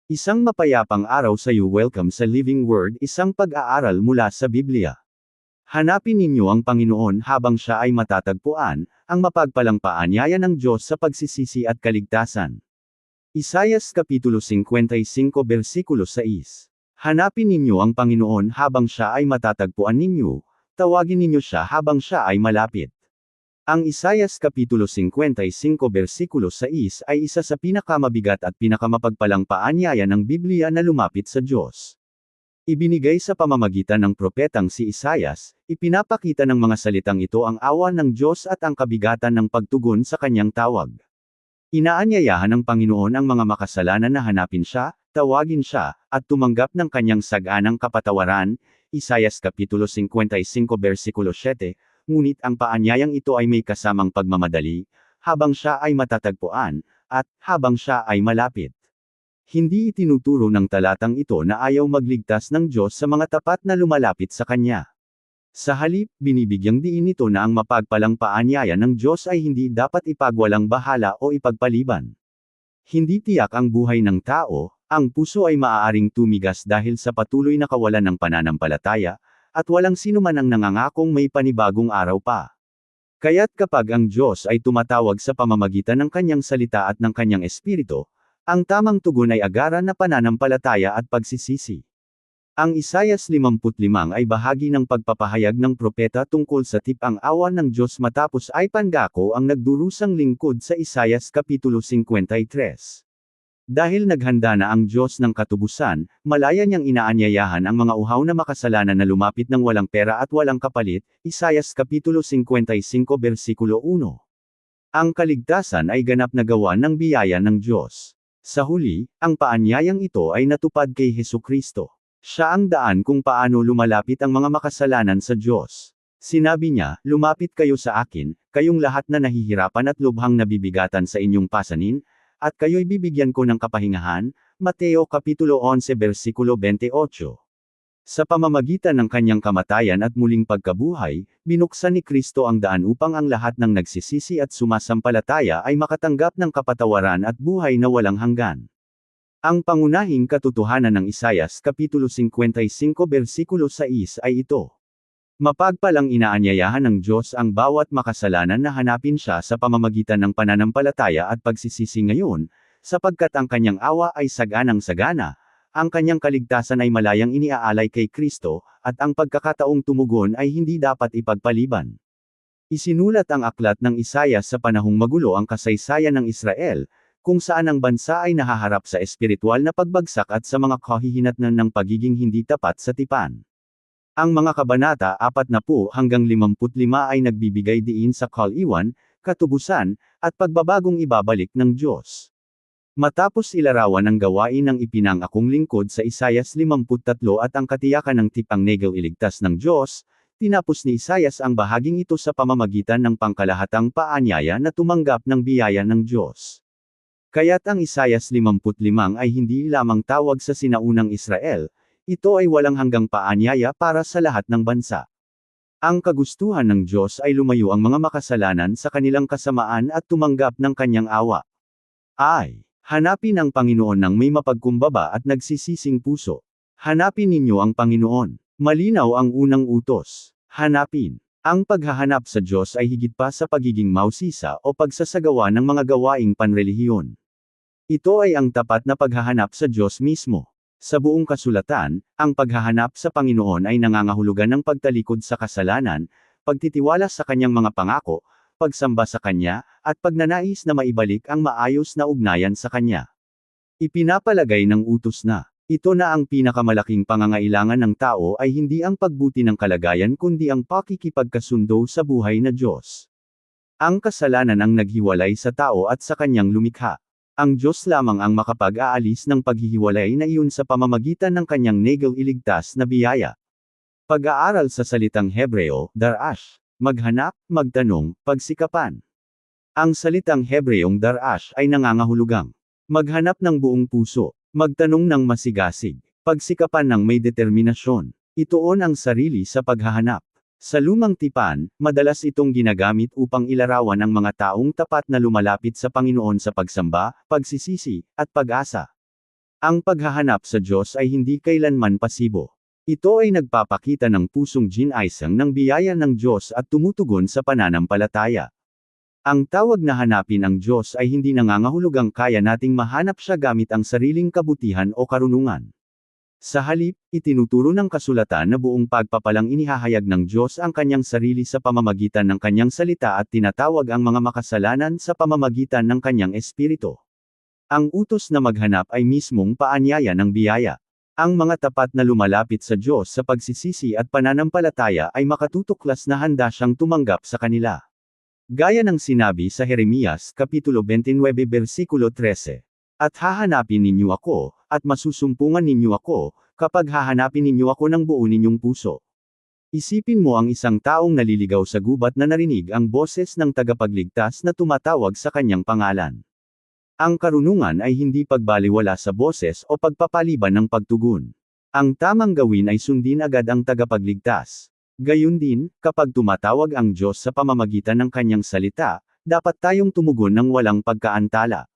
Isang mapayapang araw sa iyo. Welcome sa Living Word, isang pag-aaral mula sa Biblia. Hanapin ninyo ang Panginoon habang siya ay matatagpuan, ang mapagpalang paanyaya ng Diyos sa pagsisisi at kaligtasan. Isayas Kapitulo 55 versikulo 6. Hanapin ninyo ang Panginoon habang siya ay matatagpuan ninyo, tawagin ninyo siya habang siya ay malapit. Ang Isayas Kapitulo 55 versikulo 6 ay isa sa pinakamabigat at pinakamapagpalang paanyaya ng Biblia na lumapit sa Diyos. Ibinigay sa pamamagitan ng propetang si Isayas, ipinapakita ng mga salitang ito ang awa ng Diyos at ang kabigatan ng pagtugon sa kanyang tawag. Inaanyayahan ng Panginoon ang mga makasalanan na hanapin siya, tawagin siya, at tumanggap ng kanyang saganang kapatawaran, Isayas Kapitulo 55 versikulo 7, ngunit ang paanyayang ito ay may kasamang pagmamadali, habang siya ay matatagpuan, at habang siya ay malapit. Hindi itinuturo ng talatang ito na ayaw magligtas ng Diyos sa mga tapat na lumalapit sa Kanya. Sa halip, binibigyang diin ito na ang mapagpalang paanyaya ng Diyos ay hindi dapat ipagwalang bahala o ipagpaliban. Hindi tiyak ang buhay ng tao, ang puso ay maaaring tumigas dahil sa patuloy na kawalan ng pananampalataya, at walang sinuman ang nangangakong may panibagong araw pa. Kaya't kapag ang Diyos ay tumatawag sa pamamagitan ng kanyang salita at ng kanyang espiritu, ang tamang tugon ay agaran na pananampalataya at pagsisisi. Ang Isayas 55 ay bahagi ng pagpapahayag ng propeta tungkol sa tipang awa ng Diyos matapos ay pangako ang nagdurusang lingkod sa Isayas Kapitulo 53. Dahil naghanda na ang Diyos ng katubusan, malaya niyang inaanyayahan ang mga uhaw na makasalanan na lumapit ng walang pera at walang kapalit, Isayas Kapitulo 55 versikulo 1. Ang kaligtasan ay ganap na gawa ng biyaya ng Diyos. Sa huli, ang paanyayang ito ay natupad kay Hesukristo. Siya ang daan kung paano lumalapit ang mga makasalanan sa Diyos. Sinabi niya, lumapit kayo sa akin, kayong lahat na nahihirapan at lubhang nabibigatan sa inyong pasanin, at kayo'y bibigyan ko ng kapahingahan, Mateo Kapitulo 11 versikulo 28. Sa pamamagitan ng kanyang kamatayan at muling pagkabuhay, binuksan ni Kristo ang daan upang ang lahat ng nagsisisi at sumasampalataya ay makatanggap ng kapatawaran at buhay na walang hanggan. Ang pangunahing katotohanan ng Isayas Kapitulo 55 versikulo 6 ay ito. Mapagpalang inaanyayahan ng Diyos ang bawat makasalanan na hanapin siya sa pamamagitan ng pananampalataya at pagsisisi ngayon, sapagkat ang kanyang awa ay saganang-sagana, ang kanyang kaligtasan ay malayang iniaalay kay Kristo, at ang pagkakataong tumugon ay hindi dapat ipagpaliban. Isinulat ang aklat ng Isayas sa panahong magulo ang kasaysayan ng Israel, kung saan ang bansa ay nahaharap sa espiritual na pagbagsak at sa mga kahihinatnan ng pagiging hindi tapat sa tipan. Ang mga kabanata 40 hanggang 55 ay nagbibigay diin sa kaliwan, katubusan, at pagbabagong ibabalik ng Diyos. Matapos ilarawan ang gawain ng ipinangakong lingkod sa Isayas 53 at ang katiyakan ng tipang negel iligtas ng Diyos, tinapos ni Isayas ang bahaging ito sa pamamagitan ng pangkalahatang paanyaya na tumanggap ng biyaya ng Diyos. Kaya't ang Isayas 55 ay hindi lamang tawag sa sinaunang Israel, ito ay walang hanggang paanyaya para sa lahat ng bansa. Ang kagustuhan ng Diyos ay lumayo ang mga makasalanan sa kanilang kasamaan at tumanggap ng kanyang awa. Hanapin ang Panginoon ng may mapagkumbaba at nagsisising puso. Hanapin ninyo ang Panginoon. Malinaw ang unang utos. Hanapin. Ang paghahanap sa Diyos ay higit pa sa pagiging mausisa o pagsasagawa ng mga gawaing panrelihiyon. Ito ay ang tapat na paghahanap sa Diyos mismo. Sa buong kasulatan, ang paghahanap sa Panginoon ay nangangahulugan ng pagtalikod sa kasalanan, pagtitiwala sa kanyang mga pangako, pagsamba sa kanya, at pagnanais na maibalik ang maayos na ugnayan sa kanya. Ipinapalagay ng utos na, ito na ang pinakamalaking pangangailangan ng tao ay hindi ang pagbuti ng kalagayan kundi ang pakikipagkasundo sa buhay na Diyos. Ang kasalanan ang naghiwalay sa tao at sa kanyang lumikha. Ang Diyos lamang ang makapag-aalis ng paghihiwalay na iyon sa pamamagitan ng kanyang negel iligtas na biyaya. Pag-aaral sa salitang Hebreo, darash, maghanap, magtanong, pagsikapan. Ang salitang Hebreong darash ay nangangahulugang maghanap ng buong puso, magtanong ng masigasig, pagsikapan ng may determinasyon, ituon ang sarili sa paghahanap. Sa lumang tipan, madalas itong ginagamit upang ilarawan ang mga taong tapat na lumalapit sa Panginoon sa pagsamba, pagsisisi, at pag-asa. Ang paghahanap sa Diyos ay hindi kailanman pasibo. Ito ay nagpapakita ng pusong ginaisang ng biyaya ng Diyos at tumutugon sa pananampalataya. Ang tawag na hanapin ang Diyos ay hindi nangangahulugang kaya nating mahanap siya gamit ang sariling kabutihan o karunungan. Sa halip, itinuturo ng kasulatan na buong pagpapalang inihahayag ng Diyos ang kanyang sarili sa pamamagitan ng kanyang salita at tinatawag ang mga makasalanan sa pamamagitan ng kanyang espiritu. Ang utos na maghanap ay mismong paanyaya ng biyaya. Ang mga tapat na lumalapit sa Diyos sa pagsisisi at pananampalataya ay makatutuklas na handa siyang tumanggap sa kanila. Gaya ng sinabi sa Jeremias Kapitulo 29 versikulo 13. At hahanapin ninyo ako, at masusumpungan ninyo ako, kapag hahanapin ninyo ako ng buo ninyong puso. Isipin mo ang isang taong naliligaw sa gubat na narinig ang boses ng tagapagligtas na tumatawag sa kanyang pangalan. Ang karunungan ay hindi pagbaliwala sa boses o pagpapaliban ng pagtugon. Ang tamang gawin ay sundin agad ang tagapagligtas. Gayun din, kapag tumatawag ang Diyos sa pamamagitan ng kanyang salita, dapat tayong tumugon ng walang pagkaantala.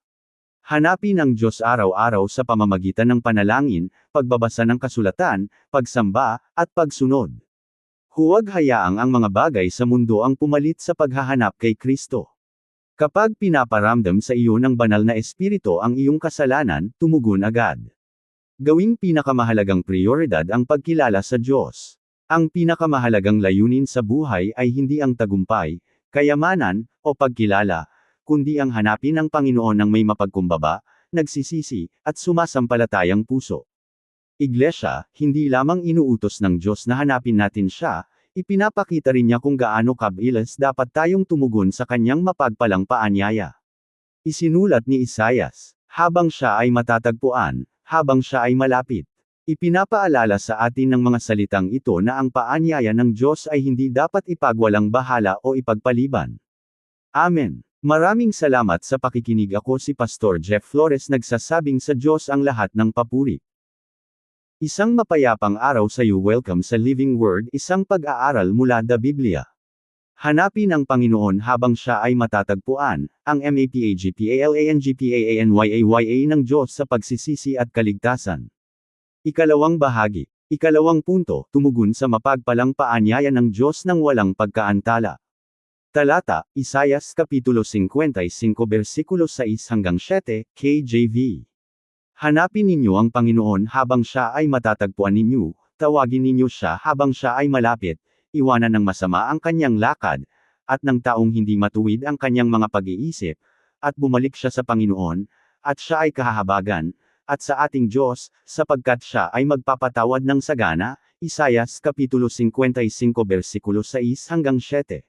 Hanapin ang Diyos araw-araw sa pamamagitan ng panalangin, pagbabasa ng kasulatan, pagsamba, at pagsunod. Huwag hayaang ang mga bagay sa mundo ang pumalit sa paghahanap kay Kristo. Kapag pinaparamdam sa iyo ng banal na espiritu ang iyong kasalanan, tumugon agad. Gawing pinakamahalagang prioridad ang pagkilala sa Diyos. Ang pinakamahalagang layunin sa buhay ay hindi ang tagumpay, kayamanan, o pagkilala, kundi ang hanapin ang Panginoon ng may mapagkumbaba, nagsisisi, at sumasampalatayang puso. Iglesia, hindi lamang inuutos ng Diyos na hanapin natin siya, ipinapakita rin niya kung gaano kabilis dapat tayong tumugon sa kanyang mapagpalang paanyaya. Isinulat ni Isaias, habang siya ay matatagpuan, habang siya ay malapit. Ipinapaalala sa atin ng mga salitang ito na ang paanyaya ng Diyos ay hindi dapat ipagwalang bahala o ipagpaliban. Amen. Maraming salamat sa pakikinig. Ako si Pastor Jeff Flores, nagsasabing sa Diyos ang lahat ng papuri. Isang mapayapang araw sa iyo. Welcome sa Living Word, isang pag-aaral mula sa Biblia. Hanapin ang Panginoon habang siya ay matatagpuan, ang MAPAGPALANGPAANYAYA ng Diyos sa pagsisisi at kaligtasan. Ikalawang bahagi. Ikalawang punto, tumugon sa mapagpalang paanyaya ng Diyos ng walang pagkaantala. Talata, Isaias Kapitulo 55 versikulo 6 hanggang 7, KJV. Hanapin ninyo ang Panginoon habang siya ay matatagpuan ninyo, tawagin ninyo siya habang siya ay malapit, iwanan ng masama ang kanyang lakad, at ng taong hindi matuwid ang kanyang mga pag-iisip, at bumalik siya sa Panginoon, at siya ay kahahabagan, at sa ating Diyos, sapagkat siya ay magpapatawad ng sagana, Isaias Kapitulo 55 versikulo 6 hanggang 7.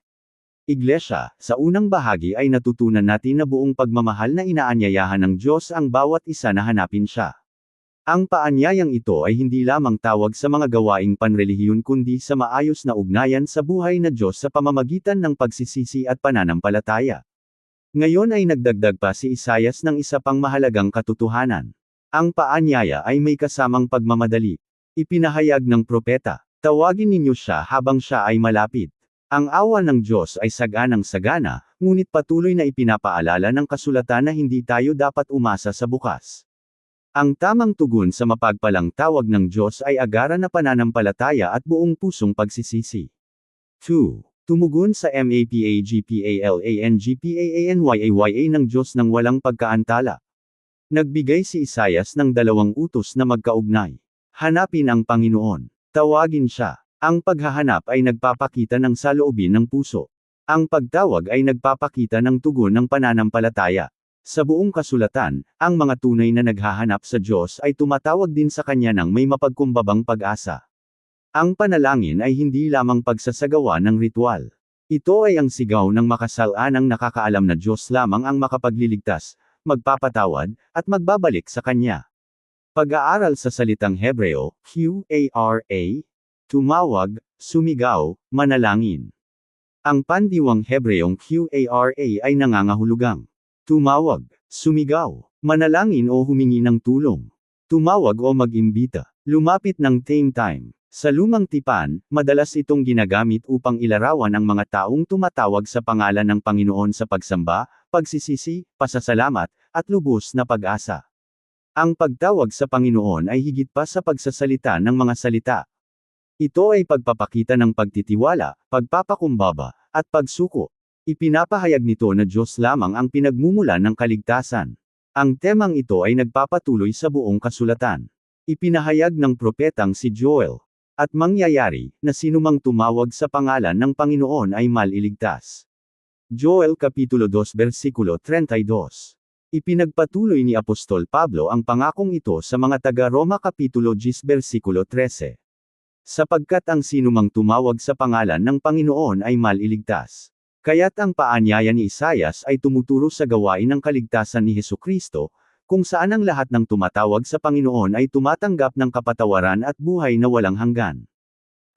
Iglesia, sa unang bahagi ay natutunan natin na buong pagmamahal na inaanyayahan ng Diyos ang bawat isa na hanapin siya. Ang paanyayang ito ay hindi lamang tawag sa mga gawaing panrelihiyon kundi sa maayos na ugnayan sa buhay na Diyos sa pamamagitan ng pagsisisi at pananampalataya. Ngayon ay nagdagdag pa si Isaias ng isa pang mahalagang katotohanan. Ang paanyaya ay may kasamang pagmamadali. Ipinahayag ng propeta, tawagin ninyo siya habang siya ay malapit. Ang awa ng Diyos ay saganang-sagana, ngunit patuloy na ipinapaalala ng kasulatan na hindi tayo dapat umasa sa bukas. Ang tamang tugon sa mapagpalang tawag ng Diyos ay agaran na pananampalataya at buong pusong pagsisisi. 2. Tumugon sa MAPAGPALANGPAANYAYA ng Diyos ng walang pagkaantala. Nagbigay si Isaias ng dalawang utos na magkaugnay. Hanapin ang Panginoon. Tawagin siya. Ang paghahanap ay nagpapakita ng saloobin ng puso. Ang pagtawag ay nagpapakita ng tugon ng pananampalataya. Sa buong kasulatan, ang mga tunay na naghahanap sa Diyos ay tumatawag din sa Kanya ng may mapagkumbabang pag-asa. Ang panalangin ay hindi lamang pagsasagawa ng ritual. Ito ay ang sigaw ng makasalanang nakakaalam na Diyos lamang ang makapagliligtas, magpapatawad, at magbabalik sa Kanya. Pag-aaral sa salitang Hebreo, QARA, tumawag, sumigaw, manalangin. Ang pandiwang Hebreong QARA ay nangangahulugang tumawag, sumigaw, manalangin o humingi ng tulong. Tumawag o mag-imbita. Lumapit ng same time. Sa lumang tipan, madalas itong ginagamit upang ilarawan ang mga taong tumatawag sa pangalan ng Panginoon sa pagsamba, pagsisisi, pasasalamat, at lubos na pag-asa. Ang pagtawag sa Panginoon ay higit pa sa pagsasalita ng mga salita. Ito ay pagpapakita ng pagtitiwala, pagpapakumbaba, at pagsuko. Ipinapahayag nito na Diyos lamang ang pinagmumulan ng kaligtasan. Ang temang ito ay nagpapatuloy sa buong kasulatan. Ipinahayag ng propetang si Joel. At mangyayari, na sinumang tumawag sa pangalan ng Panginoon ay maliligtas. Joel Kapitulo 2 versikulo 32. Ipinagpatuloy ni Apostol Pablo ang pangakong ito sa mga taga-Roma Kapitulo 10 versikulo 13. Sapagkat ang sinumang tumawag sa pangalan ng Panginoon ay maliligtas. Kaya't ang paanyaya ni Isaias ay tumuturo sa gawain ng kaligtasan ni Hesukristo, kung saan ang lahat ng tumatawag sa Panginoon ay tumatanggap ng kapatawaran at buhay na walang hanggan.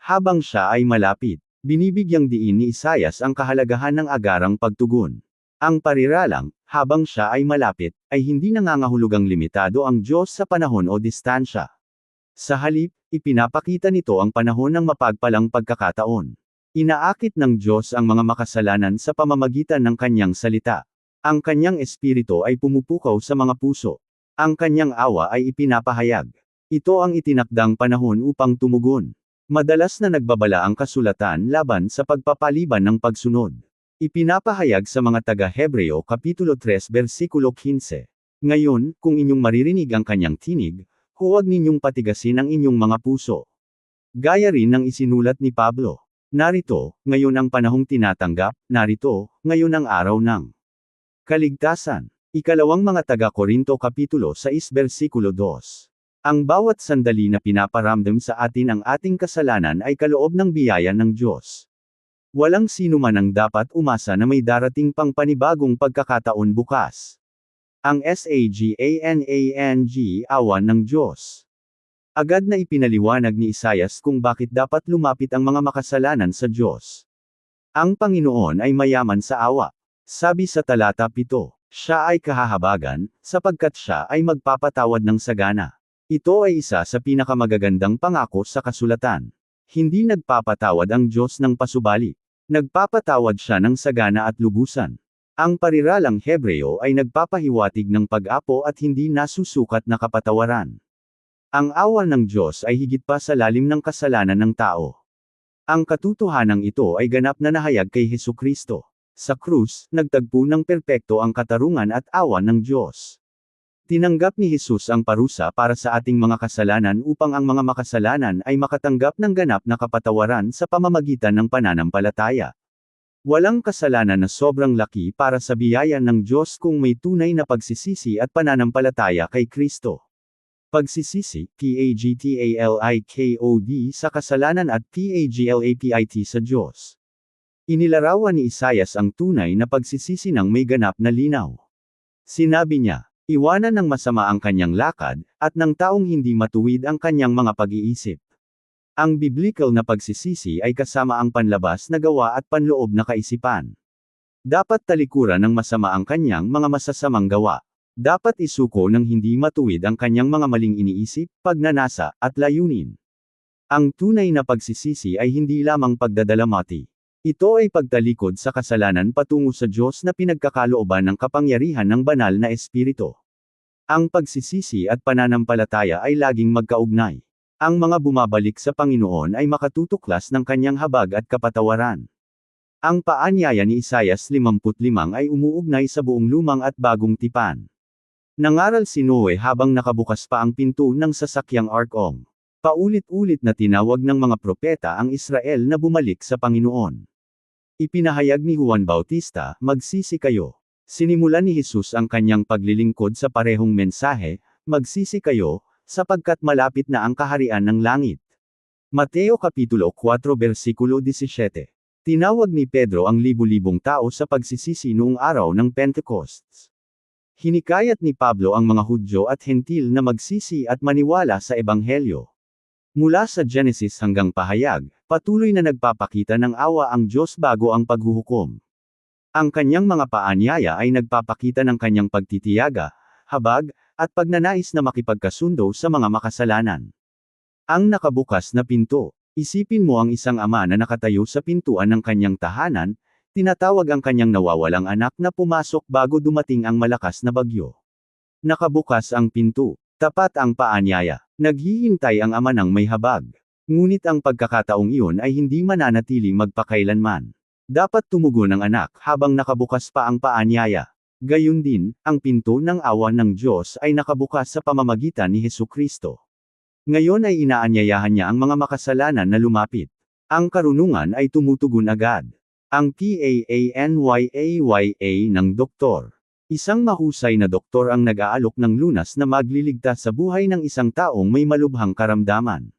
Habang siya ay malapit, binibigyang diin ni Isaias ang kahalagahan ng agarang pagtugon. Ang pariralang, habang siya ay malapit, ay hindi nangangahulugang limitado ang Diyos sa panahon o distansya. Sa halip, ipinapakita nito ang panahon ng mapagpalang pagkakataon. Inaakit ng Diyos ang mga makasalanan sa pamamagitan ng kanyang salita. Ang kanyang espiritu ay pumupukaw sa mga puso. Ang kanyang awa ay ipinapahayag. Ito ang itinakdang panahon upang tumugon. Madalas na nagbabala ang kasulatan laban sa pagpapaliban ng pagsunod. Ipinapahayag sa mga taga-Hebreo Kapitulo 3 versikulo 15. Ngayon, kung inyong maririnig ang kanyang tinig, huwag ninyong patigasin ang inyong mga puso. Gaya rin ng isinulat ni Pablo. Narito, ngayon ang panahong tinatanggap, narito, ngayon ang araw ng kaligtasan. Ikalawang mga taga-Korinto Kapitulo 6 versikulo 2. Ang bawat sandali na pinaparamdam sa atin ang ating kasalanan ay kaloob ng biyaya ng Diyos. Walang sino man ang dapat umasa na may darating pang panibagong pagkakataon bukas. Ang SAGANANG awan ng Diyos. Agad na ipinaliwanag ni Isaias kung bakit dapat lumapit ang mga makasalanan sa Diyos. Ang Panginoon ay mayaman sa awa. Sabi sa talata 7, siya ay kahahabagan, sapagkat siya ay magpapatawad ng sagana. Ito ay isa sa pinakamagagandang pangako sa kasulatan. Hindi nagpapatawad ang Diyos ng pasubali. Nagpapatawad siya ng sagana at lubusan. Ang pariralang Hebreo ay nagpapahiwatig ng pag-apo at hindi nasusukat na kapatawaran. Ang awa ng Diyos ay higit pa sa lalim ng kasalanan ng tao. Ang katotohanan ito ay ganap na nahayag kay Hesukristo. Sa krus, nagtagpo ng perpekto ang katarungan at awa ng Diyos. Tinanggap ni Jesus ang parusa para sa ating mga kasalanan upang ang mga makasalanan ay makatanggap ng ganap na kapatawaran sa pamamagitan ng pananampalataya. Walang kasalanan na sobrang laki para sa biyaya ng Diyos kung may tunay na pagsisisi at pananampalataya kay Kristo. Pagsisisi, PAGTALIKOD sa kasalanan at PAGLAPIT sa Diyos. Inilarawan ni Isaias ang tunay na pagsisisi ng may ganap na linaw. Sinabi niya, iwanan ng masama ang kanyang lakad, at ng taong hindi matuwid ang kanyang mga pag-iisip. Ang biblical na pagsisisi ay kasama ang panlabas na gawa at panloob na kaisipan. Dapat talikuran ng masama ang kanyang mga masasamang gawa. Dapat isuko ng hindi matuwid ang kanyang mga maling iniisip, pagnanasa, at layunin. Ang tunay na pagsisisi ay hindi lamang pagdadalamati. Ito ay pagtalikod sa kasalanan patungo sa Diyos na pinagkakalooban ng kapangyarihan ng banal na Espiritu. Ang pagsisisi at pananampalataya ay laging magkaugnay. Ang mga bumabalik sa Panginoon ay makatutuklas ng kanyang habag at kapatawaran. Ang paanyaya ni Isaias 55 ay umuugnay sa buong lumang at bagong tipan. Nangaral si Noe habang nakabukas pa ang pinto ng sasakyang arkong. Paulit-ulit na tinawag ng mga propeta ang Israel na bumalik sa Panginoon. Ipinahayag ni Juan Bautista, magsisi kayo. Sinimulan ni Jesus ang kanyang paglilingkod sa parehong mensahe, magsisi kayo, sapagkat malapit na ang kaharian ng langit. Mateo Kapitulo 4 versikulo 17. Tinawag ni Pedro ang libu-libong tao sa pagsisisi noong araw ng Pentecost. Hinikayat ni Pablo ang mga Hudyo at Hentil na magsisi at maniwala sa Ebanghelyo. Mula sa Genesis hanggang Pahayag, patuloy na nagpapakita ng awa ang Diyos bago ang paghuhukom. Ang kanyang mga paanyaya ay nagpapakita ng kanyang pagtitiyaga, habag, at pagnanais na makipagkasundo sa mga makasalanan. Ang nakabukas na pinto. Isipin mo ang isang ama na nakatayo sa pintuan ng kanyang tahanan, tinatawag ang kanyang nawawalang anak na pumasok bago dumating ang malakas na bagyo. Nakabukas ang pinto. Tapat ang paanyaya. Naghihintay ang ama ng may habag. Ngunit ang pagkakataong iyon ay hindi mananatili magpakailanman. Dapat tumugon ang anak habang nakabukas pa ang paanyaya. Gayun din, ang pinto ng awa ng Diyos ay nakabukas sa pamamagitan ni Hesukristo. Ngayon ay inaanyayahan niya ang mga makasalanan na lumapit. Ang karunungan ay tumutugon agad. Ang PAANYAYA ng doktor. Isang mahusay na doktor ang nag-aalok ng lunas na magliligtas sa buhay ng isang taong may malubhang karamdaman.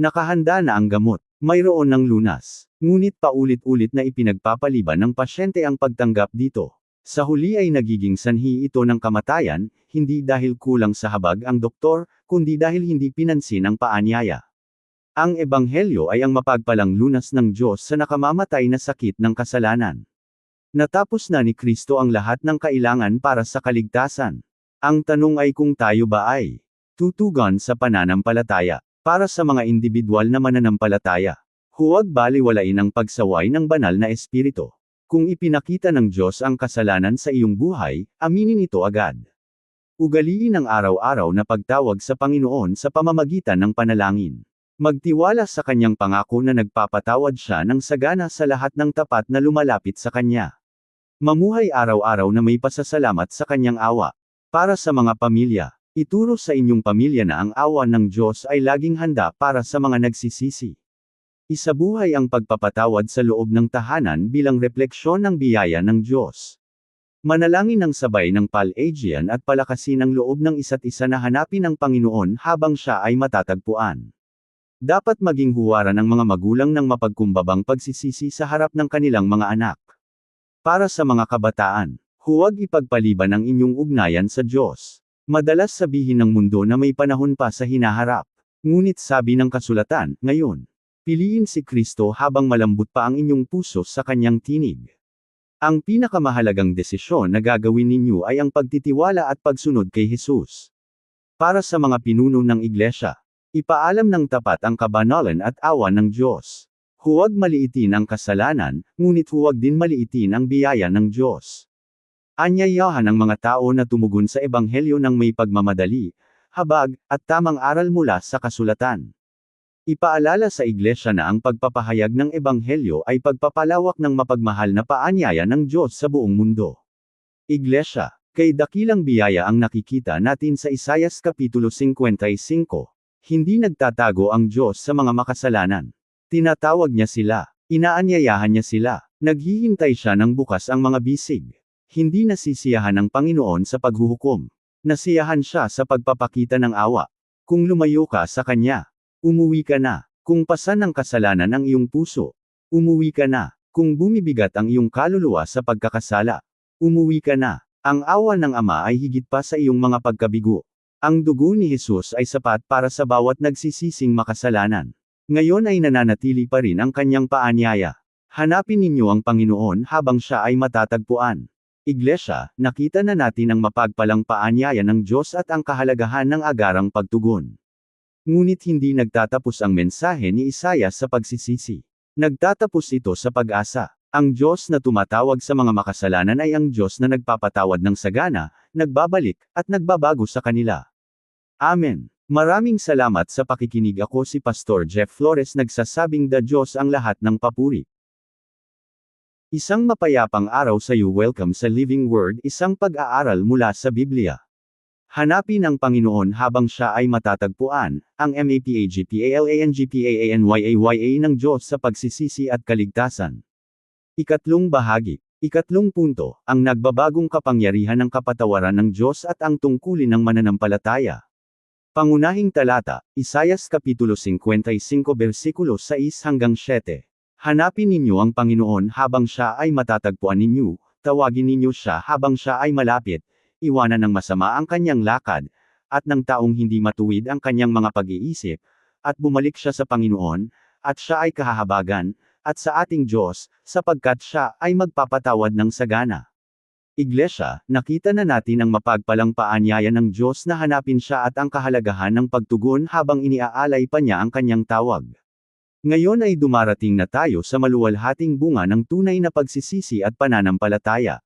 Nakahanda na ang gamot. Mayroon ng lunas. Ngunit paulit-ulit na ipinagpapaliban ng pasyente ang pagtanggap dito. Sa huli ay nagiging sanhi ito ng kamatayan, hindi dahil kulang sa habag ang doktor, kundi dahil hindi pinansin ang paanyaya. Ang ebanghelyo ay ang mapagpalang lunas ng Diyos sa nakamamatay na sakit ng kasalanan. Natapos na ni Kristo ang lahat ng kailangan para sa kaligtasan. Ang tanong ay kung tayo ba ay tutugon sa pananampalataya. Para sa mga individual na mananampalataya, huwag baliwalain ang pagsaway ng banal na espiritu. Kung ipinakita ng Diyos ang kasalanan sa iyong buhay, aminin ito agad. Ugaliin ang araw-araw na pagtawag sa Panginoon sa pamamagitan ng panalangin. Magtiwala sa kanyang pangako na nagpapatawad siya ng sagana sa lahat ng tapat na lumalapit sa kanya. Mamuhay araw-araw na may pasasalamat sa kanyang awa. Para sa mga pamilya, ituro sa inyong pamilya na ang awa ng Diyos ay laging handa para sa mga nagsisisi. Isabuhay ang pagpapatawad sa loob ng tahanan bilang refleksyon ng biyaya ng Diyos. Manalangin ng sabay ng Pelagian at palakasin ang loob ng isa't isa na hanapin ang Panginoon habang siya ay matatagpuan. Dapat maging huwaran ang mga magulang ng mapagkumbabang pagsisisi sa harap ng kanilang mga anak. Para sa mga kabataan, huwag ipagpaliban ang inyong ugnayan sa Diyos. Madalas sabihin ng mundo na may panahon pa sa hinaharap. Ngunit sabi ng kasulatan, ngayon, piliin si Kristo habang malambot pa ang inyong puso sa kanyang tinig. Ang pinakamahalagang desisyon na gagawin ninyo ay ang pagtitiwala at pagsunod kay Jesus. Para sa mga pinuno ng iglesia, ipaalam ng tapat ang kabanalan at awa ng Diyos. Huwag maliitin ang kasalanan, ngunit huwag din maliitin ang biyaya ng Diyos. Anyayahan ang mga tao na tumugon sa ebanghelyo ng may pagmamadali, habag, at tamang aral mula sa kasulatan. Ipaalala sa iglesia na ang pagpapahayag ng ebanghelyo ay pagpapalawak ng mapagmahal na paanyaya ng Diyos sa buong mundo. Iglesia, kay dakilang biyaya ang nakikita natin sa Isaias Kapitulo 55. Hindi nagtatago ang Diyos sa mga makasalanan. Tinatawag niya sila, inaanyayahan niya sila, naghihintay siya ng bukas ang mga bisig. Hindi nasisiyahan ng Panginoon sa paghuhukom. Nasiyahan siya sa pagpapakita ng awa. Kung lumayo ka sa Kanya, umuwi ka na. Kung pasan ng kasalanan ang iyong puso, umuwi ka na. Kung bumibigat ang iyong kaluluwa sa pagkakasala, umuwi ka na. Ang awa ng Ama ay higit pa sa iyong mga pagkabigo. Ang dugo ni Jesus ay sapat para sa bawat nagsisising makasalanan. Ngayon ay nananatili pa rin ang kanyang paanyaya. Hanapin ninyo ang Panginoon habang siya ay matatagpuan. Iglesia, nakita na natin ang mapagpalang paanyaya ng Diyos at ang kahalagahan ng agarang pagtugon. Ngunit hindi nagtatapos ang mensahe ni Isaias sa pagsisisi. Nagtatapos ito sa pag-asa. Ang Diyos na tumatawag sa mga makasalanan ay ang Diyos na nagpapatawad ng sagana, nagbabalik, at nagbabago sa kanila. Amen. Maraming salamat sa pakikinig. Ako si Pastor Jeff Flores, nagsasabing the Diyos ang lahat ng papuri. Isang mapayapang araw sa iyo. Welcome sa Living Word, isang pag-aaral mula sa Biblia. Hanapin ang Panginoon habang siya ay matatagpuan, ang MAPAGPALANGPAANYAYA ng Diyos sa pagsisisi at kaligtasan. Ikatlong bahagi. Ikatlong punto, ang nagbabagong kapangyarihan ng kapatawaran ng Diyos at ang tungkulin ng mananampalataya. Pangunahing talata, Isaias Kapitulo 55 versikulo 6 hanggang 7. Hanapin ninyo ang Panginoon habang siya ay matatagpuan ninyo, tawagin ninyo siya habang siya ay malapit, iwanan ng masama ang kanyang lakad, at ng taong hindi matuwid ang kanyang mga pag-iisip, at bumalik siya sa Panginoon, at siya ay kahahabagan, at sa ating Diyos, sapagkat siya ay magpapatawad ng sagana. Iglesia, nakita na natin ang mapagpalang paanyaya ng Diyos na hanapin siya at ang kahalagahan ng pagtugon habang iniaalay pa niya ang kanyang tawag. Ngayon ay dumarating na tayo sa maluwalhating bunga ng tunay na pagsisisi at pananampalataya.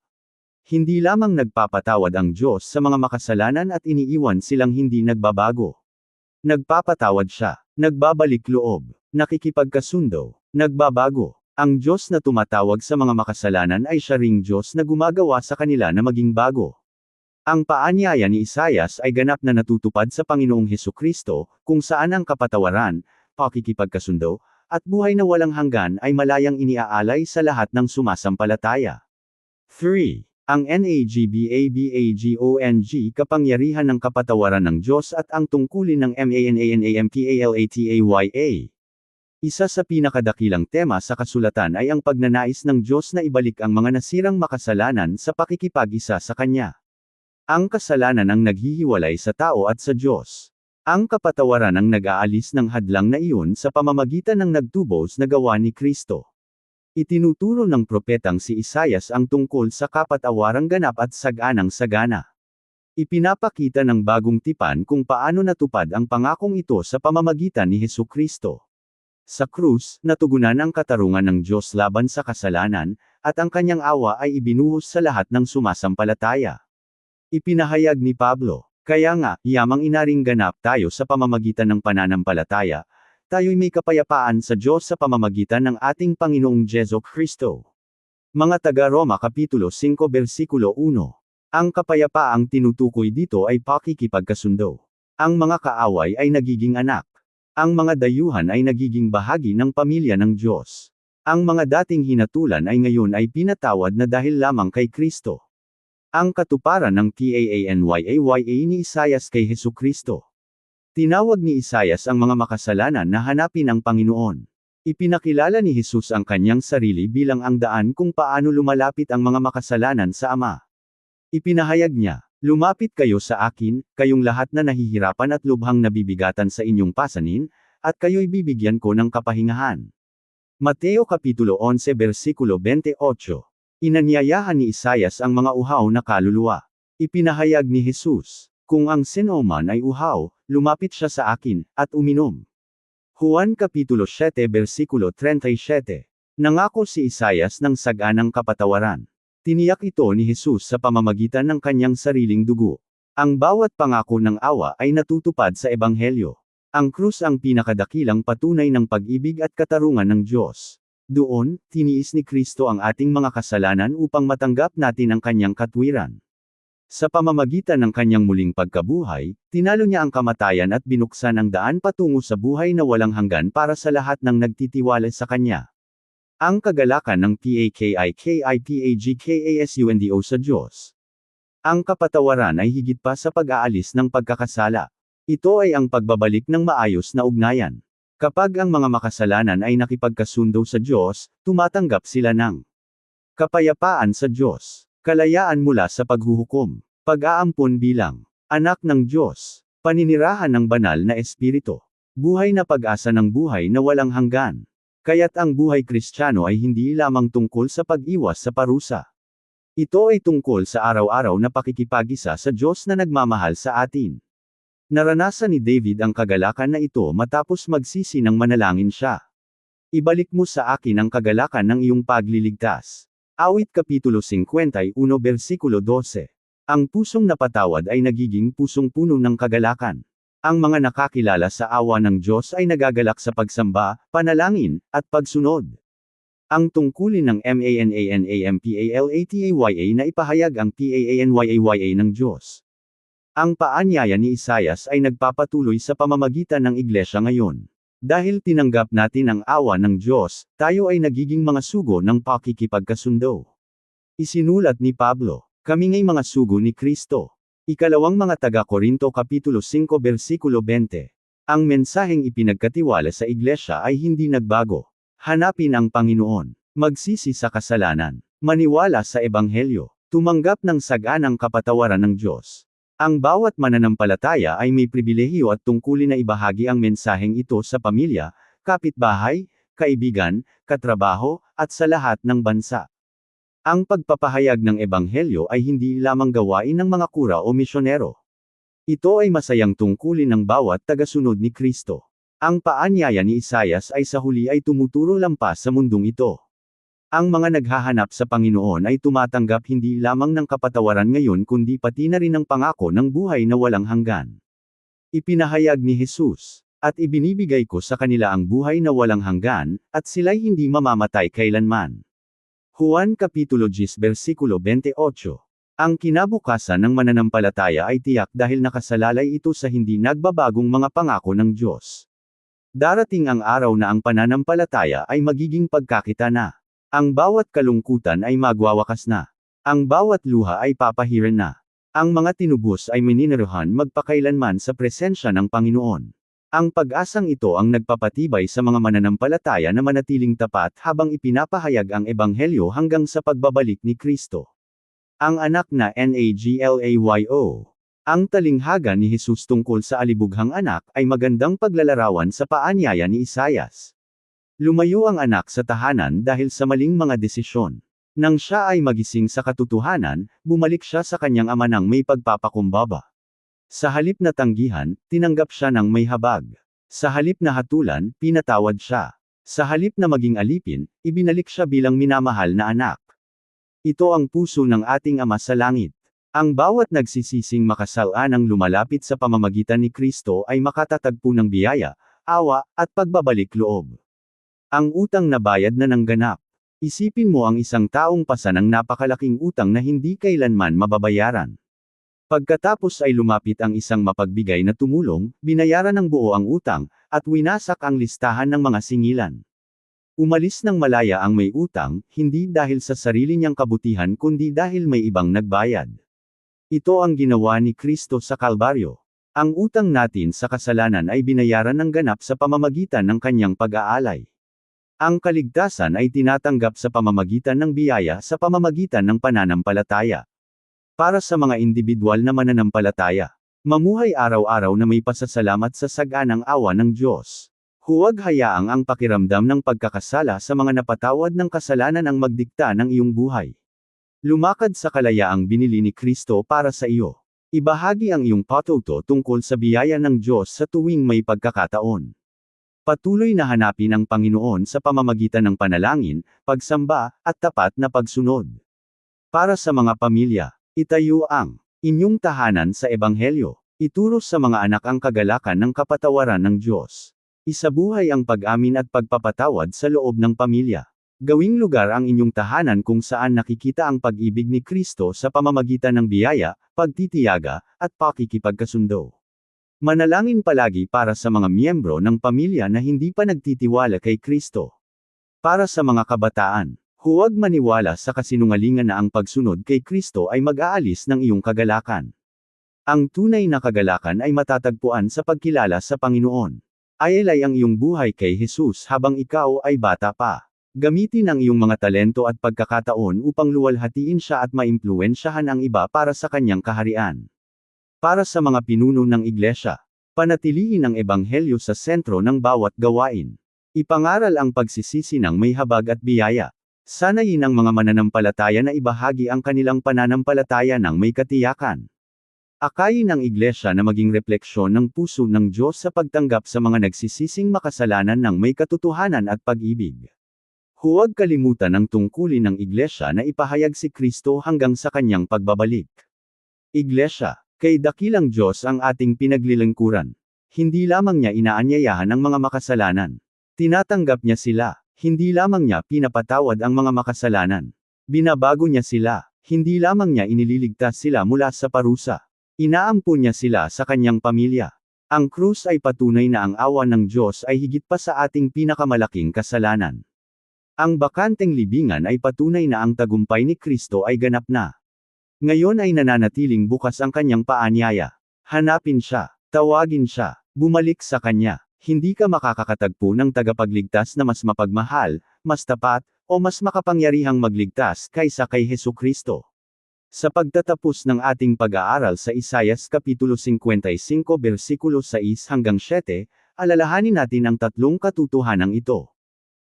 Hindi lamang nagpapatawad ang Diyos sa mga makasalanan at iniiwan silang hindi nagbabago. Nagpapatawad siya, nagbabalik loob, nakikipagkasundo, nagbabago. Ang Diyos na tumatawag sa mga makasalanan ay siya ring Diyos na gumagawa sa kanila na maging bago. Ang paanyaya ni Isaias ay ganap na natutupad sa Panginoong Hesukristo, kung saan ang kapatawaran, pakikipagkasundo, at buhay na walang hanggan ay malayang iniaalay sa lahat ng sumasampalataya. 3. Ang NAGBABAGONG kapangyarihan ng kapatawaran ng Diyos at ang tungkulin ng MANANAMPALATAYA. Isa sa pinakadakilang tema sa kasulatan ay ang pagnanais ng Diyos na ibalik ang mga nasirang makasalanan sa pakikipag-isa sa Kanya. Ang kasalanan ang naghihiwalay sa tao at sa Diyos. Ang kapatawaran ang nag-aalis ng hadlang na iyon sa pamamagitan ng nagtubos na gawa ni Kristo. Itinuturo ng propetang si Isaias ang tungkol sa kapatawarang ganap at saganang sagana. Ipinapakita ng bagong tipan kung paano natupad ang pangakong ito sa pamamagitan ni Hesukristo. Sa krus, natugunan ang katarungan ng Diyos laban sa kasalanan, at ang kanyang awa ay ibinuhos sa lahat ng sumasampalataya. Ipinahayag ni Pablo, kaya nga, yamang inaring ganap tayo sa pamamagitan ng pananampalataya, tayo'y may kapayapaan sa Diyos sa pamamagitan ng ating Panginoong Jesu-Kristo. Mga taga-Roma Kapitulo 5 Versikulo 1. Ang kapayapaang tinutukoy dito ay pakikipagkasundo. Ang mga kaaway ay nagiging anak. Ang mga dayuhan ay nagiging bahagi ng pamilya ng Diyos. Ang mga dating hinatulan ay ngayon ay pinatawad na dahil lamang kay Kristo. Ang katuparan ng PAANYAYA ni Isaias kay Hesukristo. Tinawag ni Isaias ang mga makasalanan na hanapin ang Panginoon. Ipinakilala ni Jesus ang kanyang sarili bilang ang daan kung paano lumalapit ang mga makasalanan sa Ama. Ipinahayag niya, lumapit kayo sa akin, kayong lahat na nahihirapan at lubhang nabibigatan sa inyong pasanin, at kayo'y bibigyan ko ng kapahingahan. Mateo Kapitulo 11 Versikulo 28. Inanyayahan ni Isaias ang mga uhaw na kaluluwa. Ipinahayag ni Jesus, kung ang sino man ay uhaw, lumapit siya sa akin, at uminom. Juan Kapitulo 7 Versikulo 37. Nangako si Isaias ng saganang kapatawaran. Tiniyak ito ni Jesus sa pamamagitan ng kanyang sariling dugo. Ang bawat pangako ng awa ay natutupad sa Ebanghelyo. Ang krus ang pinakadakilang patunay ng pag-ibig at katarungan ng Diyos. Doon, tiniis ni Kristo ang ating mga kasalanan upang matanggap natin ang kanyang katwiran. Sa pamamagitan ng kanyang muling pagkabuhay, tinalo niya ang kamatayan at binuksan ang daan patungo sa buhay na walang hanggan para sa lahat ng nagtitiwala sa kanya. Ang kagalakan ng PAKIKIPAGKASUNDO sa Diyos. Ang kapatawaran ay higit pa sa pag-aalis ng pagkakasala. Ito ay ang pagbabalik ng maayos na ugnayan. Kapag ang mga makasalanan ay nakipagkasundo sa Diyos, tumatanggap sila ng kapayapaan sa Diyos. Kalayaan mula sa paghuhukom, pag-aampon bilang anak ng Diyos, paninirahan ng banal na espiritu, buhay na pag-asa ng buhay na walang hanggan. Kaya't ang buhay Kristiyano ay hindi lamang tungkol sa pag-iwas sa parusa. Ito ay tungkol sa araw-araw na pakikipag-isa sa Diyos na nagmamahal sa atin. Naranasan ni David ang kagalakan na ito matapos magsisi ng manalangin siya. Ibalik mo sa akin ang kagalakan ng iyong pagliligtas. Awit Kapitulo 51 Versikulo 12. Ang pusong napatawad ay nagiging pusong puno ng kagalakan. Ang mga nakakilala sa awa ng Diyos ay nagagalak sa pagsamba, panalangin, at pagsunod. Ang tungkulin ng MANANAMPALATAYA na ipahayag ang PAANYAYA ng Diyos. Ang paanyaya ni Isaias ay nagpapatuloy sa pamamagitan ng iglesia ngayon. Dahil tinanggap natin ang awa ng Diyos, tayo ay nagiging mga sugo ng pakikipagkasundo. Isinulat ni Pablo, kami nga'y mga sugo ni Kristo. Ikalawang mga taga-Korinto Kapitulo 5 Versikulo 20. Ang mensaheng ipinagkatiwala sa iglesia ay hindi nagbago. Hanapin ang Panginoon, magsisi sa kasalanan, maniwala sa Ebanghelyo, tumanggap ng saganang kapatawaran ng Diyos. Ang bawat mananampalataya ay may pribilehiyo at tungkulin na ibahagi ang mensaheng ito sa pamilya, kapitbahay, kaibigan, katrabaho, at sa lahat ng bansa. Ang pagpapahayag ng Ebanghelyo ay hindi lamang gawain ng mga kura o misyonero. Ito ay masayang tungkulin ng bawat tagasunod ni Kristo. Ang paanyaya ni Isaias ay sa huli ay tumuturo lampas sa mundong ito. Ang mga naghahanap sa Panginoon ay tumatanggap hindi lamang ng kapatawaran ngayon kundi pati na rin ng pangako ng buhay na walang hanggan. Ipinahayag ni Jesus, "At ibinibigay ko sa kanila ang buhay na walang hanggan, at sila'y hindi mamamatay kailanman." Juan Kapitulo 10 versikulo 28. Ang kinabukasan ng mananampalataya ay tiyak dahil nakasalalay ito sa hindi nagbabagong mga pangako ng Diyos. Darating ang araw na ang pananampalataya ay magiging pagkakita na. Ang bawat kalungkutan ay magwawakas na. Ang bawat luha ay papahiran na. Ang mga tinubos ay mininiruhan magpakailanman sa presensya ng Panginoon. Ang pag-asang ito ang nagpapatibay sa mga mananampalataya na manatiling tapat habang ipinapahayag ang Ebanghelyo hanggang sa pagbabalik ni Kristo. Ang anak na Naglayo. Ang talinghaga ni Jesus tungkol sa alibughang anak ay magandang paglalarawan sa paanyaya ni Isayas. Lumayo ang anak sa tahanan dahil sa maling mga desisyon. Nang siya ay magising sa katotohanan, bumalik siya sa kanyang ama nang may pagpapakumbaba. Sa halip na tanggihan, tinanggap siya ng may habag. Sa halip na hatulan, pinatawad siya. Sa halip na maging alipin, ibinalik siya bilang minamahal na anak. Ito ang puso ng ating Ama sa langit. Ang bawat nagsisising makasalanang lumalapit sa pamamagitan ni Kristo ay makatatagpo ng biyaya, awa, at pagbabalik loob. Ang utang na bayad na ng ganap. Isipin mo ang isang taong pasa ng napakalaking utang na hindi kailanman mababayaran. Pagkatapos ay lumapit ang isang mapagbigay na tumulong, binayaran ng buo ang utang, at winasak ang listahan ng mga singilan. Umalis ng malaya ang may utang, hindi dahil sa sarili niyang kabutihan kundi dahil may ibang nagbayad. Ito ang ginawa ni Kristo sa Kalbaryo. Ang utang natin sa kasalanan ay binayaran ng ganap sa pamamagitan ng kanyang pag-aalay. Ang kaligtasan ay tinatanggap sa pamamagitan ng biyaya sa pamamagitan ng pananampalataya. Para sa mga individual na mananampalataya, mamuhay araw-araw na may pasasalamat sa saganang awa ng Diyos. Huwag hayaang ang pakiramdam ng pagkakasala sa mga napatawad ng kasalanan ang magdikta ng iyong buhay. Lumakad sa kalayaang binili ni Kristo para sa iyo. Ibahagi ang iyong patuto tungkol sa biyaya ng Diyos sa tuwing may pagkakataon. Patuloy na hanapin ang Panginoon sa pamamagitan ng panalangin, pagsamba, at tapat na pagsunod. Para sa mga pamilya, itayo ang inyong tahanan sa Ebanghelyo. Ituro sa mga anak ang kagalakan ng kapatawaran ng Diyos. Isabuhay ang pag-amin at pagpapatawad sa loob ng pamilya. Gawing lugar ang inyong tahanan kung saan nakikita ang pag-ibig ni Kristo sa pamamagitan ng biyaya, pagtitiyaga, at pakikipagkasundo. Manalangin palagi para sa mga miyembro ng pamilya na hindi pa nagtitiwala kay Kristo. Para sa mga kabataan, huwag maniwala sa kasinungalingan na ang pagsunod kay Kristo ay mag-aalis ng iyong kagalakan. Ang tunay na kagalakan ay matatagpuan sa pagkilala sa Panginoon. Ayalay ang iyong buhay kay Jesus habang ikaw ay bata pa. Gamitin ang iyong mga talento at pagkakataon upang luwalhatiin siya at maimpluwensyahan ang iba para sa kanyang kaharian. Para sa mga pinuno ng iglesia, panatilihin ang Ebanghelyo sa sentro ng bawat gawain. Ipangaral ang pagsisisi ng may habag at biyaya. Sanayin ang mga mananampalataya na ibahagi ang kanilang pananampalataya ng may katiyakan. Akayin ang iglesia na maging refleksyon ng puso ng Diyos sa pagtanggap sa mga nagsisising makasalanan ng may katotohanan at pag-ibig. Huwag kalimutan ang tungkulin ng iglesia na ipahayag si Kristo hanggang sa kanyang pagbabalik. Iglesia, kay dakilang Diyos ang ating pinaglilingkuran. Hindi lamang niya inaanyayahan ang mga makasalanan. Tinatanggap niya sila. Hindi lamang niya pinapatawad ang mga makasalanan. Binabago niya sila. Hindi lamang niya inililigtas sila mula sa parusa. Inaampun niya sila sa kanyang pamilya. Ang krus ay patunay na ang awa ng Diyos ay higit pa sa ating pinakamalaking kasalanan. Ang bakanteng libingan ay patunay na ang tagumpay ni Kristo ay ganap na. Ngayon ay nananatiling bukas ang kanyang paanyaya. Hanapin siya, tawagin siya, bumalik sa kanya. Hindi ka makakatagpo ng tagapagligtas na mas mapagmahal, mas tapat, o mas makapangyarihang magligtas kaysa kay Hesukristo. Sa pagtatapos ng ating pag-aaral sa Isayas Kapitulo 55 versikulo 6 hanggang 7, alalahanin natin ang tatlong katotohanan ito.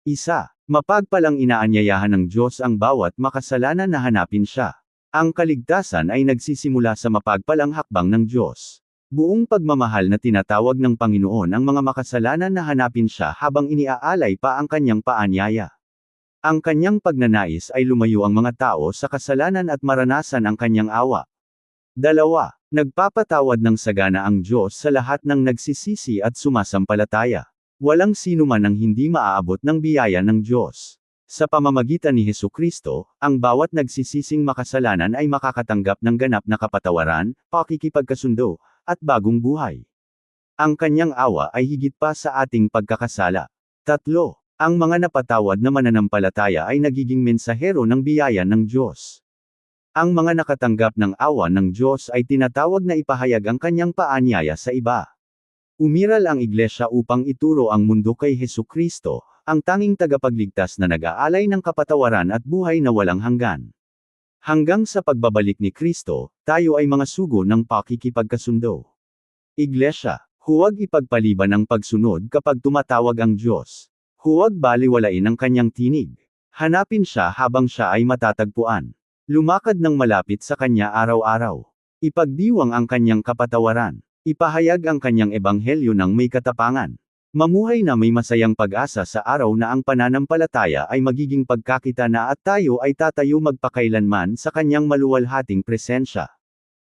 Isa, mapagpalang inaanyayahan ng Diyos ang bawat makasalanan na hanapin siya. Ang kaligtasan ay nagsisimula sa mapagpalang hakbang ng Diyos. Buong pagmamahal na tinatawag ng Panginoon ang mga makasalanan na hanapin siya habang iniaalay pa ang kanyang paanyaya. Ang kanyang pagnanais ay lumayo ang mga tao sa kasalanan at maranasan ang kanyang awa. 2. Nagpapatawad ng sagana ang Diyos sa lahat ng nagsisisi at sumasampalataya. Walang sino man ang hindi maaabot ng biyaya ng Diyos. Sa pamamagitan ni Hesukristo, ang bawat nagsisising makasalanan ay makakatanggap ng ganap na kapatawaran, pakikipagkasundo, at bagong buhay. Ang kanyang awa ay higit pa sa ating pagkakasala. 3. Ang mga napatawad na mananampalataya ay nagiging mensahero ng biyaya ng Diyos. Ang mga nakatanggap ng awa ng Diyos ay tinatawag na ipahayag ang kanyang paanyaya sa iba. Umiral ang iglesia upang ituro ang mundo kay Hesukristo, ang tanging tagapagligtas na nag-aalay ng kapatawaran at buhay na walang hanggan. Hanggang sa pagbabalik ni Kristo, tayo ay mga sugo ng pakikipagkasundo. Iglesia, huwag ipagpaliban ang pagsunod kapag tumatawag ang Diyos. Huwag baliwalain ang kanyang tinig. Hanapin siya habang siya ay matatagpuan. Lumakad ng malapit sa kanya araw-araw. Ipagdiwang ang kanyang kapatawaran. Ipahayag ang kanyang ebanghelyo ng may katapangan. Mamuhay na may masayang pag-asa sa araw na ang pananampalataya ay magiging pagkakita na at tayo ay tatayo magpakailanman sa kanyang maluwalhating presensya.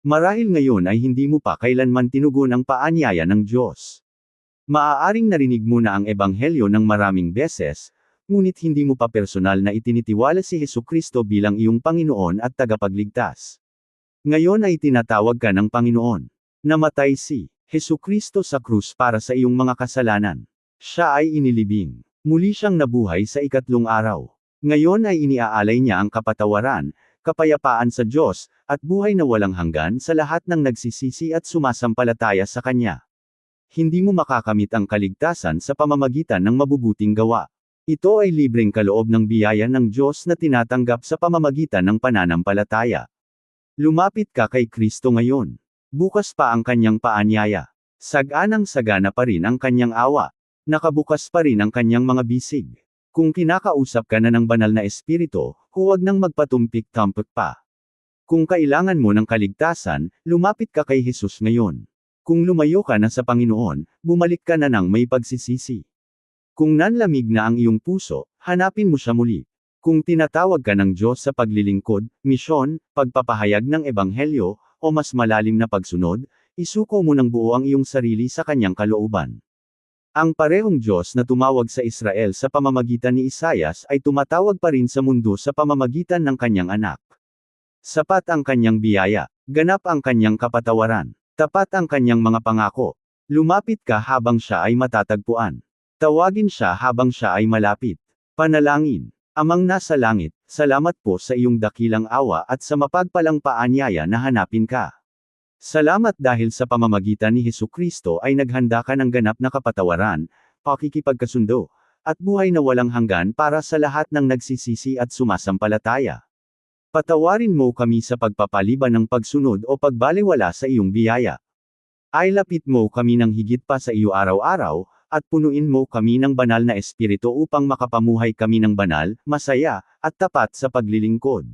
Marahil ngayon ay hindi mo pa kailanman tinugon ang paanyaya ng Diyos. Maaaring narinig mo na ang ebanghelyo ng maraming beses, ngunit hindi mo pa personal na itinitiwala si Hesukristo bilang iyong Panginoon at tagapagligtas. Ngayon ay tinatawag ka ng Panginoon. Namatay si Hesukristo sa krus para sa iyong mga kasalanan. Siya ay inilibing. Muli siyang nabuhay sa ikatlong araw. Ngayon ay iniaalay niya ang kapatawaran, kapayapaan sa Diyos, at buhay na walang hanggan sa lahat ng nagsisisi at sumasampalataya sa Kanya. Hindi mo makakamit ang kaligtasan sa pamamagitan ng mabubuting gawa. Ito ay libreng kaloob ng biyaya ng Diyos na tinatanggap sa pamamagitan ng pananampalataya. Lumapit ka kay Kristo ngayon. Bukas pa ang kanyang paanyaya. Saganang sagana pa rin ang kanyang awa. Nakabukas pa rin ang kanyang mga bisig. Kung kinakausap ka na ng banal na espiritu, huwag nang magpatumpik-tampik pa. Kung kailangan mo ng kaligtasan, lumapit ka kay Jesus ngayon. Kung lumayo ka na sa Panginoon, bumalik ka na ng may pagsisisi. Kung nanlamig na ang iyong puso, hanapin mo siya muli. Kung tinatawag ka ng Diyos sa paglilingkod, misyon, pagpapahayag ng ebanghelyo, o mas malalim na pagsunod, isuko mo ng buo ang iyong sarili sa kanyang kalooban. Ang parehong Diyos na tumawag sa Israel sa pamamagitan ni Isaias ay tumatawag pa rin sa mundo sa pamamagitan ng kanyang anak. Sapat ang kanyang biyaya, ganap ang kanyang kapatawaran. Tapat ang kanyang mga pangako. Lumapit ka habang siya ay matatagpuan. Tawagin siya habang siya ay malapit. Panalangin. Amang nasa langit, salamat po sa iyong dakilang awa at sa mapagpalang paanyaya na hanapin ka. Salamat dahil sa pamamagitan ni Hesukristo ay naghanda ka ng ganap na kapatawaran, pakikipagkasundo, at buhay na walang hanggan para sa lahat ng nagsisisi at sumasampalataya. Patawarin mo kami sa pagpapaliban ng pagsunod o pagbaliwala sa iyong biyaya. Ay lapit mo kami ng higit pa sa iyo araw-araw, at punuin mo kami ng banal na espiritu upang makapamuhay kami ng banal, masaya, at tapat sa paglilingkod.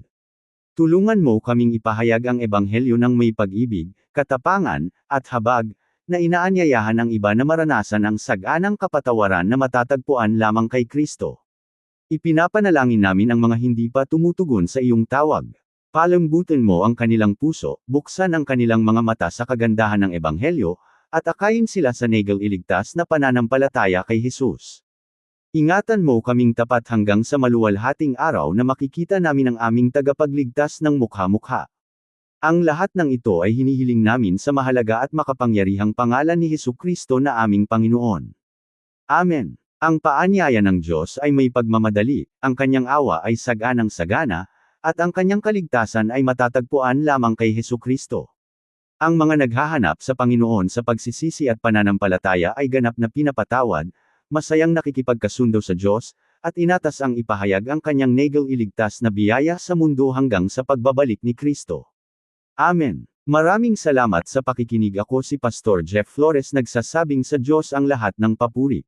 Tulungan mo kaming ipahayag ang ebanghelyo ng may pag-ibig, katapangan, at habag, na inaanyayahan ang iba na maranasan ang saganang kapatawaran na matatagpuan lamang kay Kristo. Ipinapanalangin namin ang mga hindi pa tumutugon sa iyong tawag. Palambutin mo ang kanilang puso, buksan ang kanilang mga mata sa kagandahan ng ebanghelyo, at akayin sila sa nagal-iligtas na pananampalataya kay Jesus. Ingatan mo kaming tapat hanggang sa maluwalhating araw na makikita namin ang aming tagapagligtas ng mukha-mukha. Ang lahat ng ito ay hinihiling namin sa mahalaga at makapangyarihang pangalan ni Hesukristo na aming Panginoon. Amen. Ang paanyaya ng Diyos ay may pagmamadali, ang kanyang awa ay saganang sagana, at ang kanyang kaligtasan ay matatagpuan lamang kay Hesukristo. Ang mga naghahanap sa Panginoon sa pagsisisi at pananampalataya ay ganap na pinapatawad, masayang nakikipagkasundo sa Diyos, at inatas ang ipahayag ang kanyang nagal-iligtas na biyaya sa mundo hanggang sa pagbabalik ni Kristo. Amen. Maraming salamat sa pakikinig. Ako si Pastor Jeff Flores, nagsasabing sa Diyos ang lahat ng papuri.